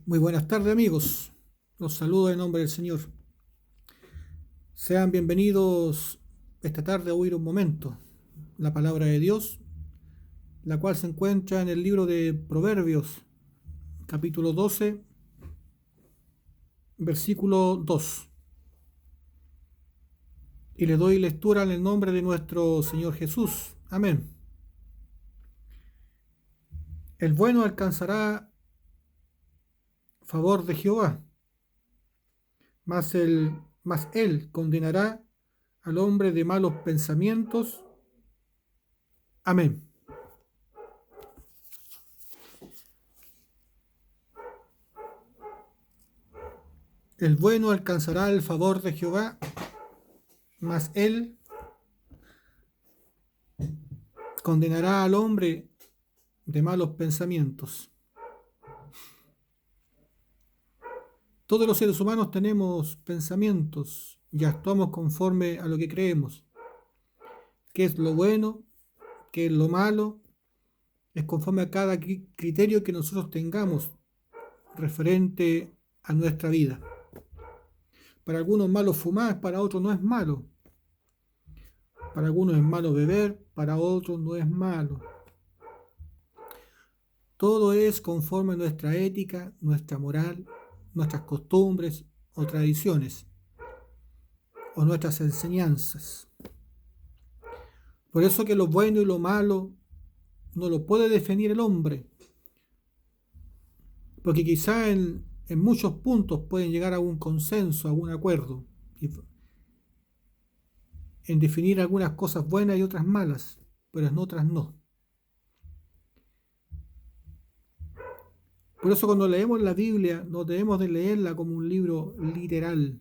Muy buenas tardes amigos, los saludo en nombre del Señor. Sean bienvenidos esta tarde a oír un momento la palabra de Dios, la cual se encuentra en el libro de Proverbios, capítulo 12, versículo 2. Y le doy lectura en el nombre de nuestro Señor Jesús. Amén. El bueno alcanzará favor de Jehová, mas él condenará al hombre de malos pensamientos. Amén. El bueno alcanzará el favor de Jehová, mas él condenará al hombre de malos pensamientos. Todos los seres humanos tenemos pensamientos y actuamos conforme a lo que creemos. ¿Qué es lo bueno? ¿Qué es lo malo? Es conforme a cada criterio que nosotros tengamos referente a nuestra vida. Para algunos es malo fumar, para otros no es malo. Para algunos es malo beber, para otros no es malo. Todo es conforme a nuestra ética, nuestra moral, nuestras costumbres o tradiciones, o nuestras enseñanzas. Por eso que lo bueno y lo malo no lo puede definir el hombre, porque quizá en muchos puntos pueden llegar a un consenso, a un acuerdo, en definir algunas cosas buenas y otras malas, pero en otras no. Por eso cuando leemos la Biblia no debemos de leerla como un libro literal,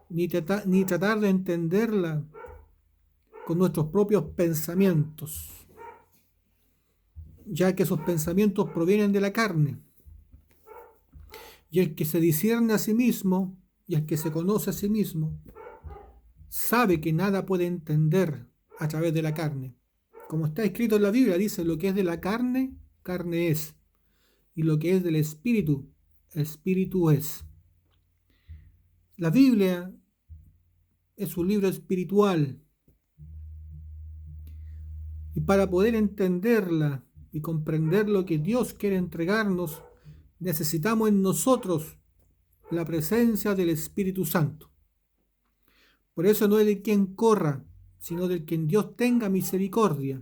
ni tratar de entenderla con nuestros propios pensamientos, ya que esos pensamientos provienen de la carne. Y el que se discierne a sí mismo, y el que se conoce a sí mismo, sabe que nada puede entender a través de la carne. Como está escrito en la Biblia, dice, lo que es de la carne, carne es. Y lo que es del espíritu, espíritu es. La Biblia es un libro espiritual. Y para poder entenderla y comprender lo que Dios quiere entregarnos, necesitamos en nosotros la presencia del Espíritu Santo. Por eso no es de quien corra, sino del quien Dios tenga misericordia.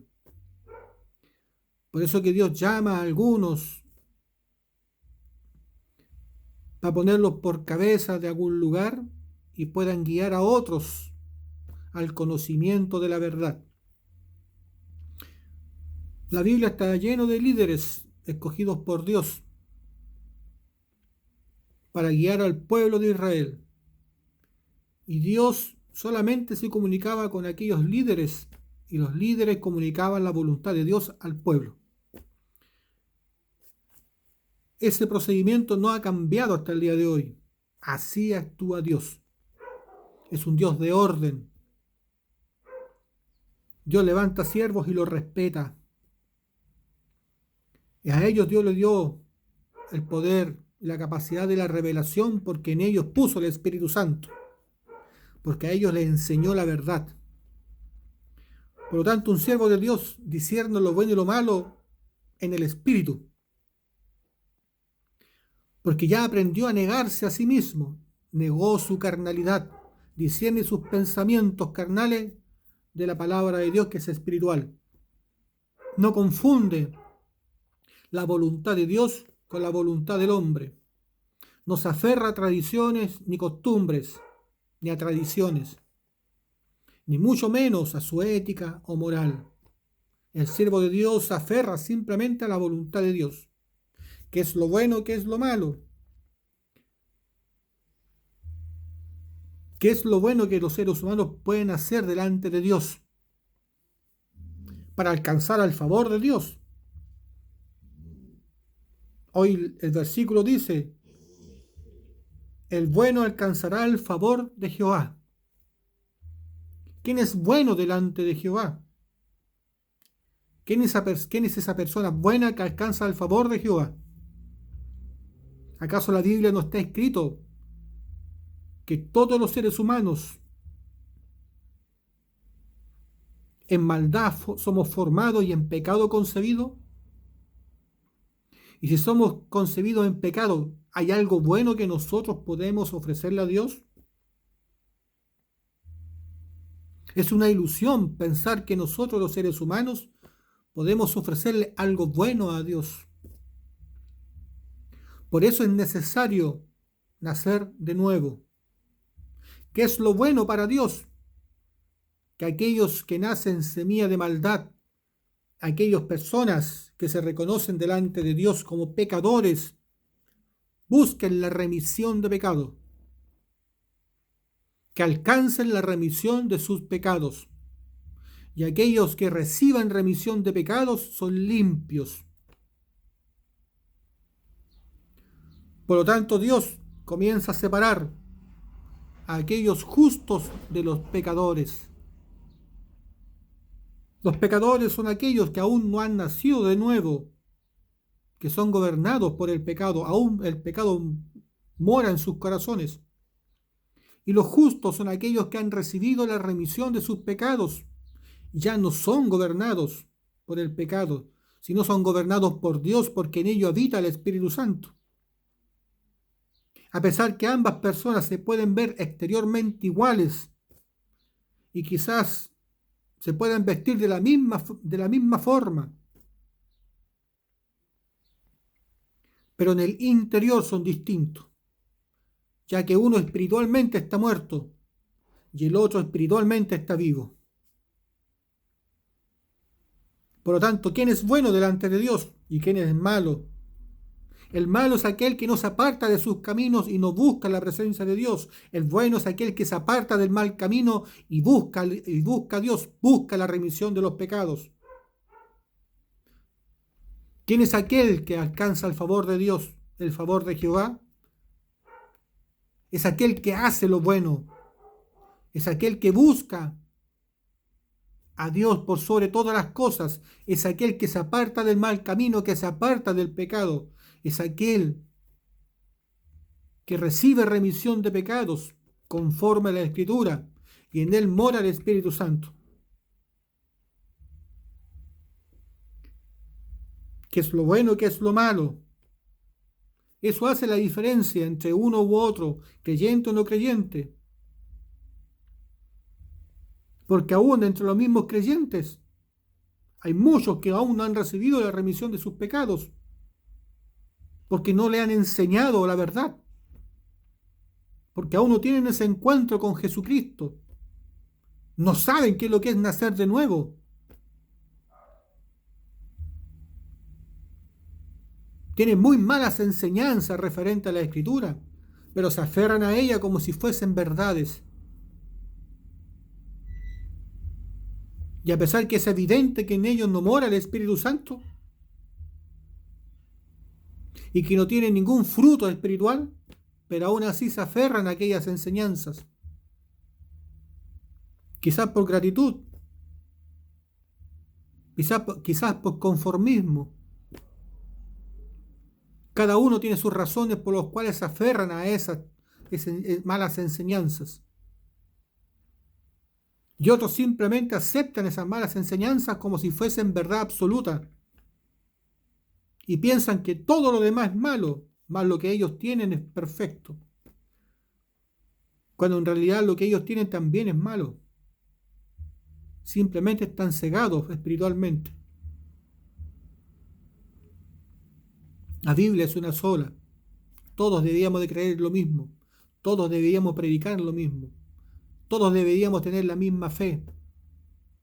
Por eso que Dios llama a algunos para ponerlos por cabeza de algún lugar y puedan guiar a otros al conocimiento de la verdad. La Biblia está lleno de líderes escogidos por Dios para guiar al pueblo de Israel. Y Dios solamente se comunicaba con aquellos líderes y los líderes comunicaban la voluntad de Dios al pueblo. Ese procedimiento no ha cambiado hasta el día de hoy. Así actúa Dios. Es un Dios de orden. Dios levanta siervos y los respeta. Y a ellos Dios les dio el poder y la capacidad de la revelación porque en ellos puso el Espíritu Santo. Porque a ellos les enseñó la verdad. Por lo tanto, un siervo de Dios discierne lo bueno y lo malo en el Espíritu. Porque ya aprendió a negarse a sí mismo, negó su carnalidad, discierne sus pensamientos carnales de la palabra de Dios que es espiritual. No confunde la voluntad de Dios con la voluntad del hombre. No se aferra a tradiciones ni costumbres, ni a tradiciones, ni mucho menos a su ética o moral. El siervo de Dios se aferra simplemente a la voluntad de Dios. ¿Qué es lo bueno? ¿Qué es lo malo? ¿Qué es lo bueno que los seres humanos pueden hacer delante de Dios para alcanzar el favor de Dios? Hoy el versículo dice, el bueno alcanzará el favor de Jehová. ¿Quién es bueno delante de Jehová? ¿Quién es esa persona buena que alcanza el favor de Jehová? ¿Acaso la Biblia no está escrito que todos los seres humanos en maldad somos formados y en pecado concebidos? Y si somos concebidos en pecado, ¿hay algo bueno que nosotros podemos ofrecerle a Dios? Es una ilusión pensar que nosotros los seres humanos podemos ofrecerle algo bueno a Dios. Por eso es necesario nacer de nuevo. ¿Qué es lo bueno para Dios? Que aquellos que nacen semilla de maldad, aquellas personas que se reconocen delante de Dios como pecadores, busquen la remisión de pecado, que alcancen la remisión de sus pecados. Y aquellos que reciban remisión de pecados son limpios. Por lo tanto, Dios comienza a separar a aquellos justos de los pecadores. Los pecadores son aquellos que aún no han nacido de nuevo, que son gobernados por el pecado, aún el pecado mora en sus corazones. Y los justos son aquellos que han recibido la remisión de sus pecados, ya no son gobernados por el pecado, sino son gobernados por Dios, porque en ellos habita el Espíritu Santo. A pesar que ambas personas se pueden ver exteriormente iguales y quizás se pueden vestir de la misma forma, pero en el interior son distintos, ya que uno espiritualmente está muerto y el otro espiritualmente está vivo. Por lo tanto, ¿quién es bueno delante de Dios y quién es malo? El malo es aquel que no se aparta de sus caminos y no busca la presencia de Dios. El bueno es aquel que se aparta del mal camino y busca a Dios, busca la remisión de los pecados. ¿Quién es aquel que alcanza el favor de Dios, el favor de Jehová? Es aquel que hace lo bueno, es aquel que busca a Dios por sobre todas las cosas, es aquel que se aparta del mal camino, que se aparta del pecado, es aquel que recibe remisión de pecados conforme a la Escritura, y en él mora el Espíritu Santo. ¿Qué es lo bueno, qué es lo malo? Eso hace la diferencia entre uno u otro, creyente o no creyente. Porque aún entre los mismos creyentes hay muchos que aún no han recibido la remisión de sus pecados, porque no le han enseñado la verdad, porque aún no tienen ese encuentro con Jesucristo, no saben qué es lo que es nacer de nuevo. Tienen muy malas enseñanzas referentes a la Escritura, pero se aferran a ella como si fuesen verdades. Y a pesar que es evidente que en ellos no mora el Espíritu Santo y que no tienen ningún fruto espiritual, pero aún así se aferran a aquellas enseñanzas. Quizás por gratitud, quizás por conformismo. Cada uno tiene sus razones por las cuales se aferran a esas malas enseñanzas. Y otros simplemente aceptan esas malas enseñanzas como si fuesen verdad absoluta. Y piensan que todo lo demás es malo, más lo que ellos tienen es perfecto. Cuando en realidad lo que ellos tienen también es malo. Simplemente están cegados espiritualmente. La Biblia es una sola. Todos deberíamos de creer lo mismo. Todos deberíamos predicar lo mismo. Todos deberíamos tener la misma fe.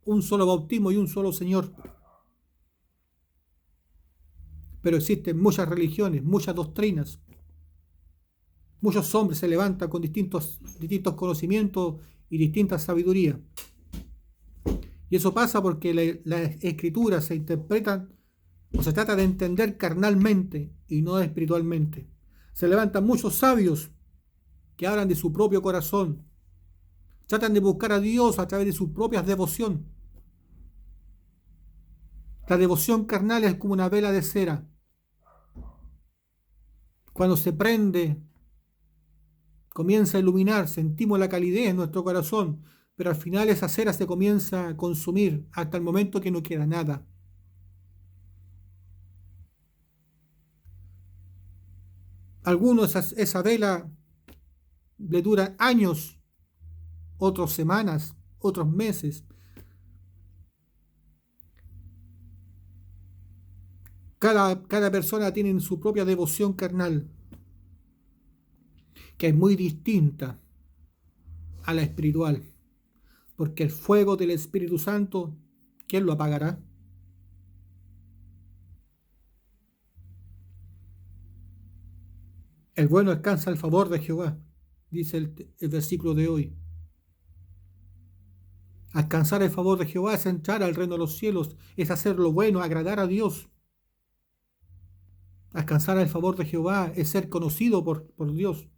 Un solo bautismo y un solo Señor. Pero existen muchas religiones, muchas doctrinas. Muchos hombres se levantan con distintos conocimientos y distinta sabiduría. Y eso pasa porque las escrituras se interpretan o se trata de entender carnalmente y no espiritualmente. Se levantan muchos sabios que hablan de su propio corazón. Tratan de buscar a Dios a través de su propia devoción. La devoción carnal es como una vela de cera. Cuando se prende, comienza a iluminar, sentimos la calidez en nuestro corazón, pero al final esa cera se comienza a consumir hasta el momento que no queda nada. Algunos esa vela le dura años, otros semanas, otros meses. Cada persona tiene su propia devoción carnal, que es muy distinta a la espiritual, porque el fuego del Espíritu Santo, ¿quién lo apagará? El bueno alcanza el favor de Jehová, dice el versículo de hoy. Alcanzar el favor de Jehová es entrar al reino de los cielos, es hacer lo bueno, agradar a Dios. Alcanzar el favor de Jehová es ser conocido por Dios.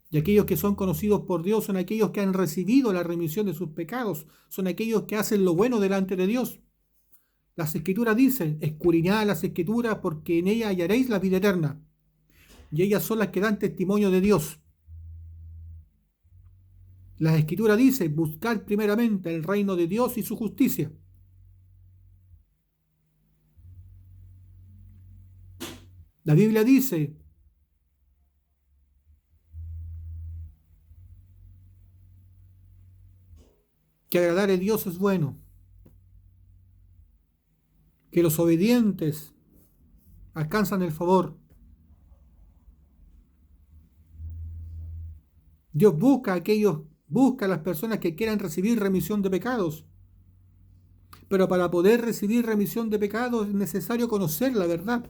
Y aquellos que son conocidos por Dios son aquellos que han recibido la remisión de sus pecados, son aquellos que hacen lo bueno delante de Dios. Las Escrituras dicen, escudriñad las Escrituras porque en ellas hallaréis la vida eterna. Y ellas son las que dan testimonio de Dios. Las Escrituras dicen, buscad primeramente el reino de Dios y su justicia. La Biblia dice que agradar a Dios es bueno, que los obedientes alcanzan el favor. Dios busca a las personas que quieran recibir remisión de pecados. Pero para poder recibir remisión de pecados es necesario conocer la verdad,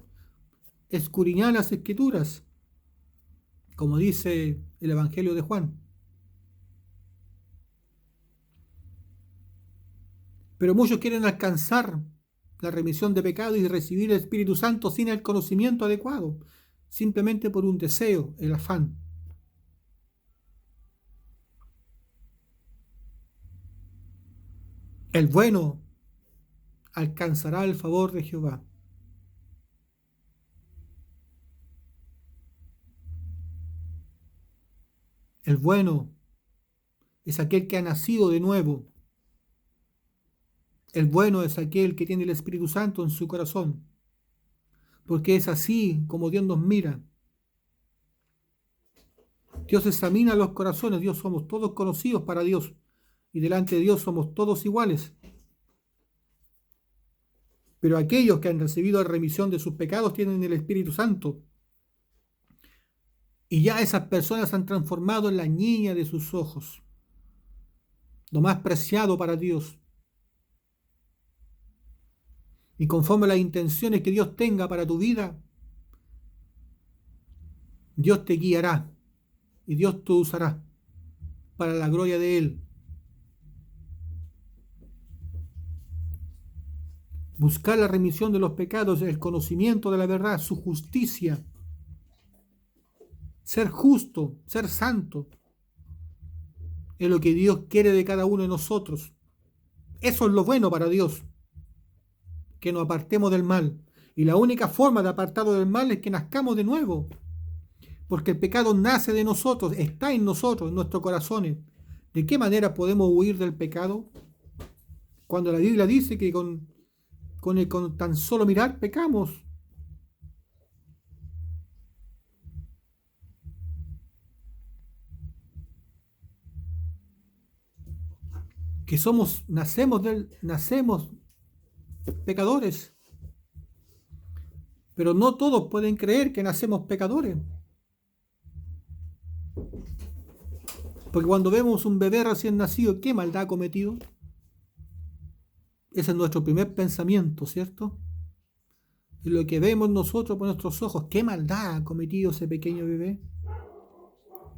escudriñar las Escrituras, como dice el Evangelio de Juan. Pero muchos quieren alcanzar la remisión de pecados y recibir el Espíritu Santo sin el conocimiento adecuado, simplemente por un deseo, el afán. El bueno alcanzará el favor de Jehová. El bueno es aquel que ha nacido de nuevo. El bueno es aquel que tiene el Espíritu Santo en su corazón, porque es así como Dios nos mira. Dios examina los corazones, Dios somos todos conocidos para Dios y delante de Dios somos todos iguales. Pero aquellos que han recibido la remisión de sus pecados tienen el Espíritu Santo. Y ya esas personas han transformado en la niña de sus ojos, lo más preciado para Dios. Y conforme a las intenciones que Dios tenga para tu vida, Dios te guiará y Dios te usará para la gloria de Él. Buscar la remisión de los pecados, el conocimiento de la verdad, su justicia, ser justo, ser santo, es lo que Dios quiere de cada uno de nosotros. Eso es lo bueno para Dios, que nos apartemos del mal. Y la única forma de apartarnos del mal es que nazcamos de nuevo, porque el pecado nace de nosotros, está en nosotros, en nuestros corazones. ¿De qué manera podemos huir del pecado? Cuando la Biblia dice que con tan solo mirar pecamos. Que nacemos pecadores. Pero no todos pueden creer que nacemos pecadores. Porque cuando vemos un bebé recién nacido, ¿qué maldad ha cometido? Ese es nuestro primer pensamiento, ¿cierto? Y lo que vemos nosotros por nuestros ojos, ¿qué maldad ha cometido ese pequeño bebé?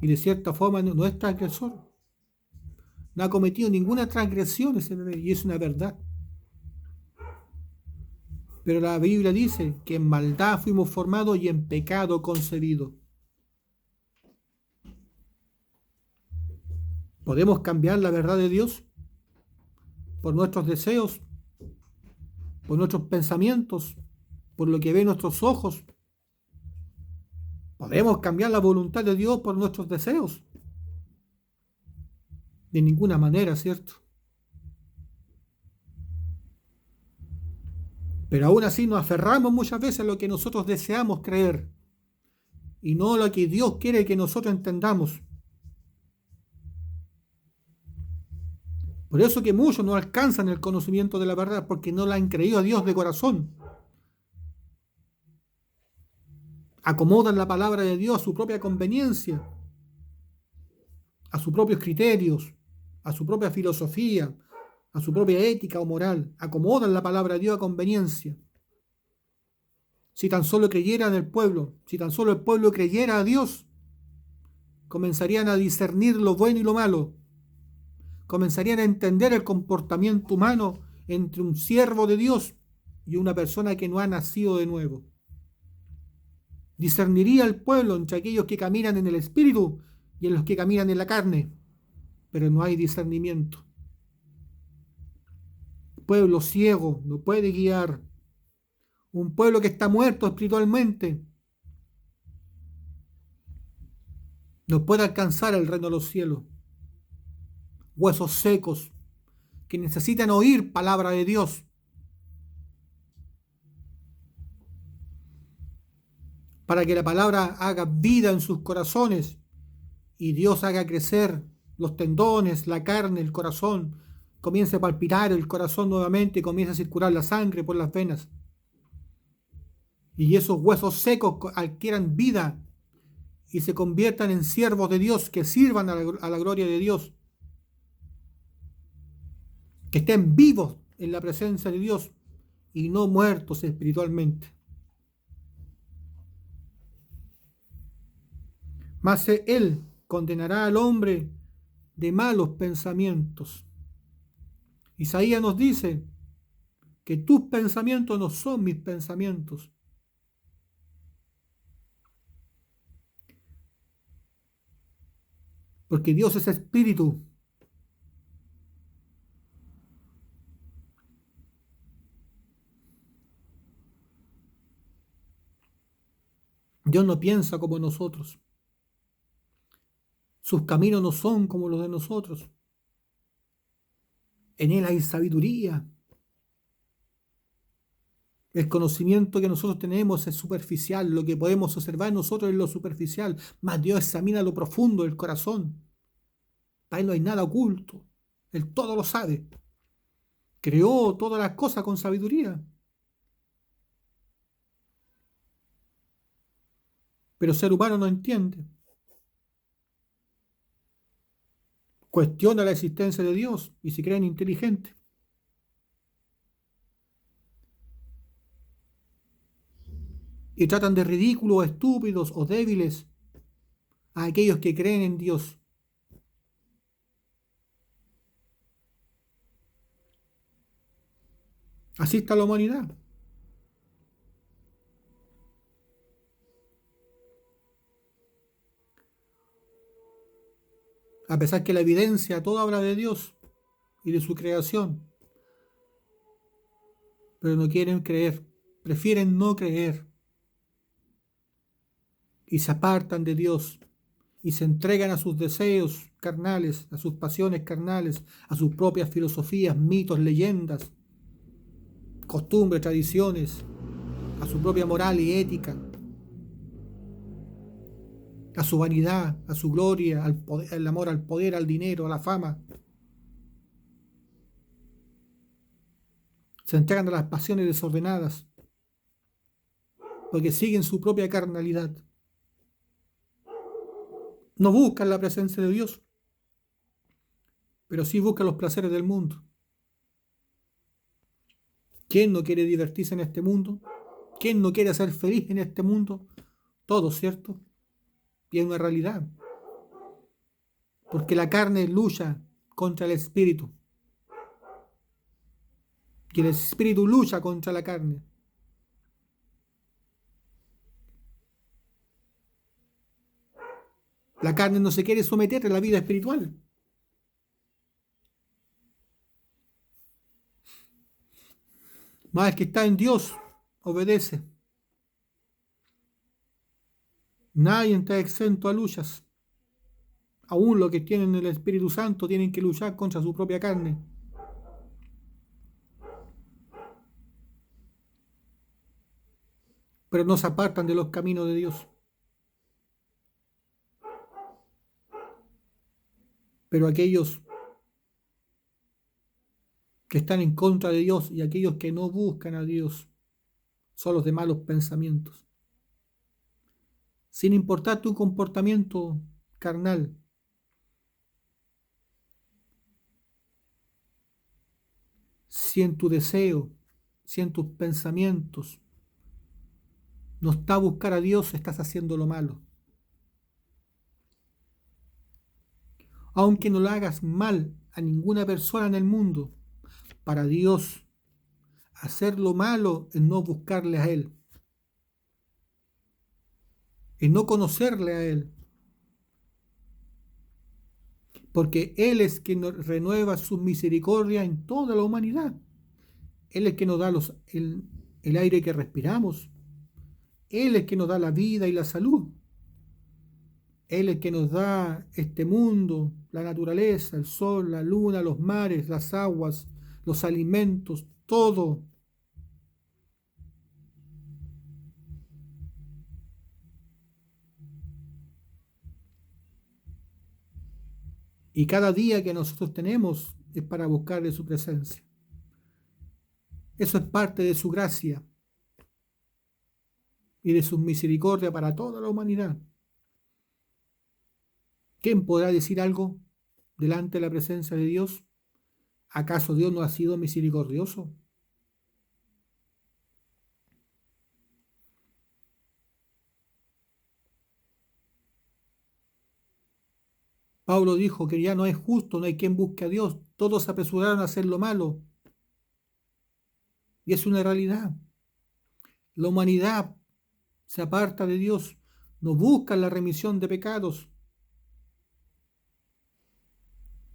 Y de cierta forma no es transgresor. No ha cometido ninguna transgresión ese bebé, y es una verdad. Pero la Biblia dice que en maldad fuimos formados y en pecado concebidos. ¿Podemos cambiar la verdad de Dios por nuestros deseos, por nuestros pensamientos, por lo que ven nuestros ojos? ¿Podemos cambiar la voluntad de Dios por nuestros deseos? De ninguna manera, ¿cierto? Pero aún así nos aferramos muchas veces a lo que nosotros deseamos creer y no a lo que Dios quiere que nosotros entendamos. Por eso que muchos no alcanzan el conocimiento de la verdad porque no la han creído a Dios de corazón. Acomodan la palabra de Dios a su propia conveniencia, a sus propios criterios, a su propia filosofía, a su propia ética o moral. Acomodan la palabra de Dios a conveniencia. Si tan solo creyeran el pueblo, si tan solo el pueblo creyera a Dios, comenzarían a discernir lo bueno y lo malo, comenzarían a entender el comportamiento humano entre un siervo de Dios y una persona que no ha nacido de nuevo. Discerniría el pueblo entre aquellos que caminan en el espíritu y en los que caminan en la carne, pero no hay discernimiento. Pueblo ciego no puede guiar. Un pueblo que está muerto espiritualmente no puede alcanzar el reino de los cielos. Huesos secos que necesitan oír palabra de Dios para que la palabra haga vida en sus corazones y Dios haga crecer los tendones, la carne, el corazón, comience a palpitar el corazón nuevamente y comience a circular la sangre por las venas. Y esos huesos secos adquieran vida y se conviertan en siervos de Dios que sirvan a la gloria de Dios, que estén vivos en la presencia de Dios y no muertos espiritualmente. Mas Él condenará al hombre de malos pensamientos. Isaías nos dice que tus pensamientos no son mis pensamientos. Porque Dios es espíritu. Dios no piensa como nosotros. Sus caminos no son como los de nosotros. En Él hay sabiduría. El conocimiento que nosotros tenemos es superficial. Lo que podemos observar nosotros es lo superficial. Mas Dios examina lo profundo del corazón. Para Él no hay nada oculto. Él todo lo sabe. Creó todas las cosas con sabiduría. Pero el ser humano no entiende. Cuestiona la existencia de Dios y se creen inteligentes. Y tratan de ridículos, estúpidos o débiles a aquellos que creen en Dios. Así está la humanidad. A pesar que la evidencia todo habla de Dios y de su creación, pero no quieren creer, prefieren no creer y se apartan de Dios y se entregan a sus deseos carnales, a sus pasiones carnales, a sus propias filosofías, mitos, leyendas, costumbres, tradiciones, a su propia moral y ética, a su vanidad, a su gloria, al poder, al amor al poder, al dinero, a la fama. Se entregan a las pasiones desordenadas porque siguen su propia carnalidad. No buscan la presencia de Dios, pero sí buscan los placeres del mundo. ¿Quién no quiere divertirse en este mundo? ¿Quién no quiere ser feliz en este mundo? Todos, ¿cierto? Y es una realidad. Porque la carne lucha contra el espíritu. Y el espíritu lucha contra la carne. La carne no se quiere someter a la vida espiritual. Más el que está en Dios obedece. Nadie está exento a luchas. Aún los que tienen el Espíritu Santo tienen que luchar contra su propia carne. Pero no se apartan de los caminos de Dios. Pero aquellos que están en contra de Dios y aquellos que no buscan a Dios son los de malos pensamientos. Sin importar tu comportamiento carnal, si en tu deseo, si en tus pensamientos no está buscar a Dios, estás haciendo lo malo. Aunque no le hagas mal a ninguna persona en el mundo, para Dios, hacer lo malo es no buscarle a Él, es no conocerle a Él, porque Él es quien renueva su misericordia en toda la humanidad. Él es quien nos da el aire que respiramos. Él es quien nos da la vida y la salud. Él es quien nos da este mundo, la naturaleza, el sol, la luna, los mares, las aguas, los alimentos, todo. Y cada día que nosotros tenemos es para buscarle su presencia. Eso es parte de su gracia y de su misericordia para toda la humanidad. ¿Quién podrá decir algo delante de la presencia de Dios? ¿Acaso Dios no ha sido misericordioso? Pablo dijo que ya no es justo, no hay quien busque a Dios. Todos se apresuraron a hacer lo malo. Y es una realidad. La humanidad se aparta de Dios, no busca la remisión de pecados.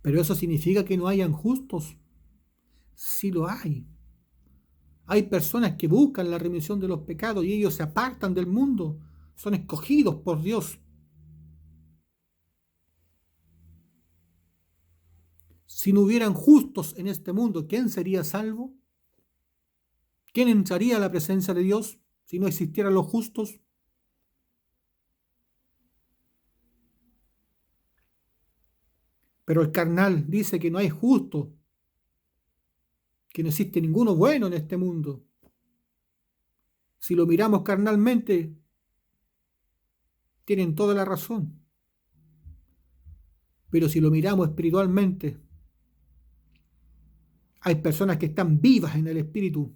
Pero eso significa que no hayan justos. Sí lo hay. Hay personas que buscan la remisión de los pecados y ellos se apartan del mundo. Son escogidos por Dios. Si no hubieran justos en este mundo, ¿quién sería salvo? ¿Quién entraría a la presencia de Dios si no existieran los justos? Pero el carnal dice que no hay justo, que no existe ninguno bueno en este mundo. Si lo miramos carnalmente, tienen toda la razón. Pero si lo miramos espiritualmente, hay personas que están vivas en el espíritu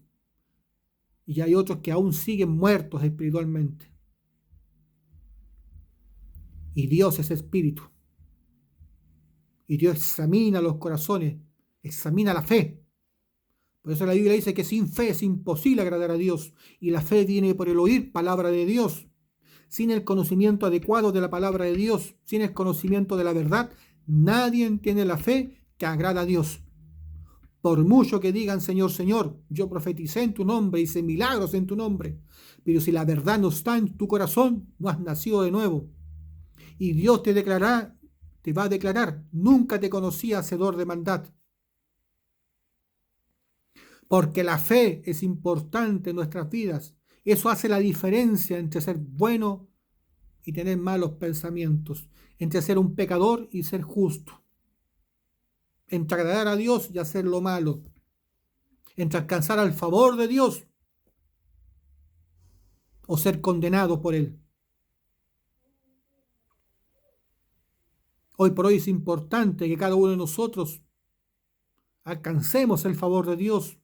y hay otros que aún siguen muertos espiritualmente. Y Dios es espíritu. Y Dios examina los corazones, examina la fe. Por eso la Biblia dice que sin fe es imposible agradar a Dios. Y la fe viene por el oír palabra de Dios. Sin el conocimiento adecuado de la palabra de Dios, sin el conocimiento de la verdad, nadie entiende la fe que agrada a Dios. Por mucho que digan, Señor, Señor, yo profeticé en tu nombre, hice milagros en tu nombre, pero si la verdad no está en tu corazón, no has nacido de nuevo. Y Dios te va a declarar, nunca te conocí hacedor de maldad. Porque la fe es importante en nuestras vidas. Eso hace la diferencia entre ser bueno y tener malos pensamientos, entre ser un pecador y ser justo, entre agradar a Dios y hacer lo malo, entre alcanzar al favor de Dios o ser condenado por Él. Hoy por hoy es importante que cada uno de nosotros alcancemos el favor de Dios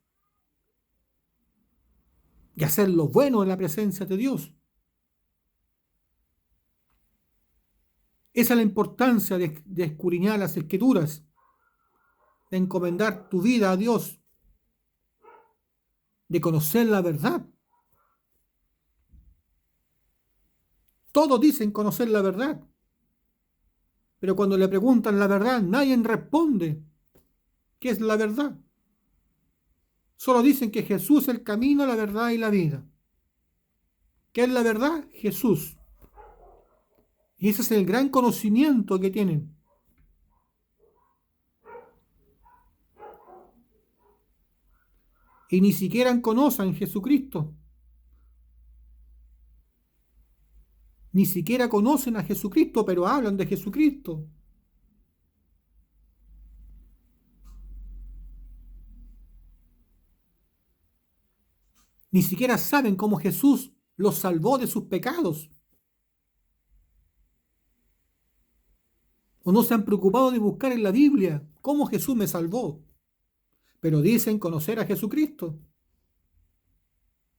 y hacer lo bueno en la presencia de Dios. Esa es la importancia de escudriñar las Escrituras, de encomendar tu vida a Dios, de conocer la verdad. Todos dicen conocer la verdad, pero cuando le preguntan la verdad, nadie responde qué es la verdad. Solo dicen que Jesús es el camino, la verdad y la vida. ¿Qué es la verdad? Jesús. Y ese es el gran conocimiento que tienen. Y ni siquiera conocen a Jesucristo. Ni siquiera conocen a Jesucristo, pero hablan de Jesucristo. Ni siquiera saben cómo Jesús los salvó de sus pecados. O no se han preocupado de buscar en la Biblia cómo Jesús me salvó. Pero dicen conocer a Jesucristo.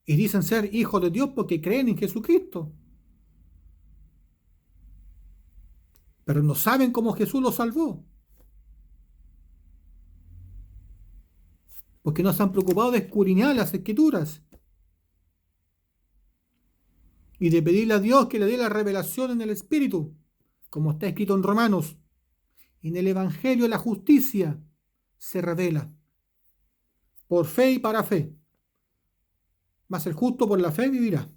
Y dicen ser hijos de Dios porque creen en Jesucristo. Pero no saben cómo Jesús los salvó. Porque no se han preocupado de escudriñar las Escrituras. Y de pedirle a Dios que le dé la revelación en el Espíritu. Como está escrito en Romanos. En el Evangelio la justicia se revela. Por fe y para fe. Mas el justo por la fe vivirá.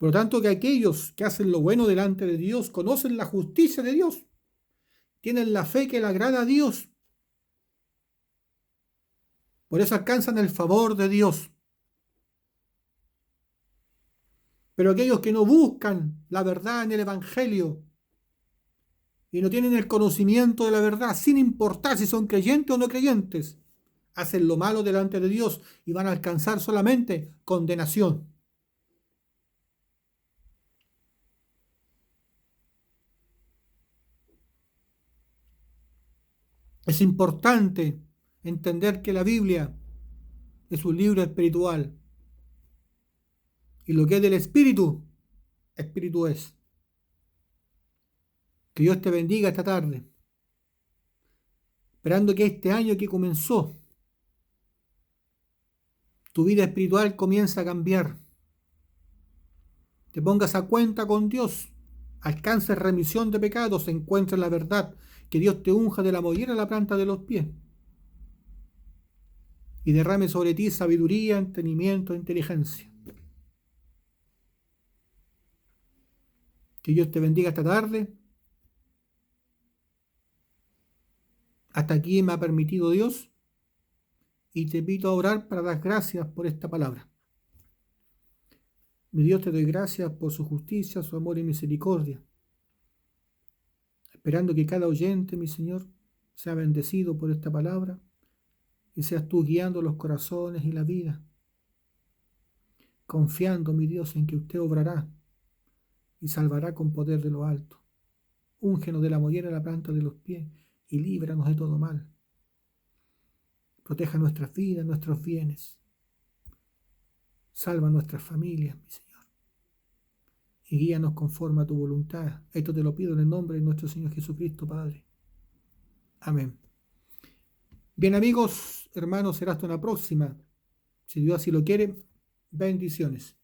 Por lo tanto, que aquellos que hacen lo bueno delante de Dios conocen la justicia de Dios, tienen la fe que le agrada a Dios. Por eso alcanzan el favor de Dios. Pero aquellos que no buscan la verdad en el Evangelio y no tienen el conocimiento de la verdad, sin importar si son creyentes o no creyentes, hacen lo malo delante de Dios y van a alcanzar solamente condenación. Es importante entender que la Biblia es un libro espiritual. Y lo que es del Espíritu, Espíritu es. Que Dios te bendiga esta tarde. Esperando que este año que comenzó, tu vida espiritual comience a cambiar. Te pongas a cuenta con Dios. Alcances remisión de pecados, encuentres la verdad. Que Dios te unja de la mollera a la planta de los pies. Y derrame sobre ti sabiduría, entendimiento e inteligencia. Que Dios te bendiga esta tarde. Hasta aquí me ha permitido Dios. Y te invito a orar para dar gracias por esta palabra. Mi Dios, te doy gracias por su justicia, su amor y misericordia. Esperando que cada oyente, mi Señor, sea bendecido por esta palabra y seas tú guiando los corazones y la vida. Confiando, mi Dios, en que usted obrará y salvará con poder de lo alto. Úngenos de la mollera a la planta de los pies y líbranos de todo mal. Proteja nuestras vidas, nuestros bienes. Salva nuestras familias, mi Señor. Y guíanos conforme a tu voluntad. Esto te lo pido en el nombre de nuestro Señor Jesucristo, Padre. Amén. Bien, amigos, hermanos, será hasta una próxima. Si Dios así lo quiere, bendiciones.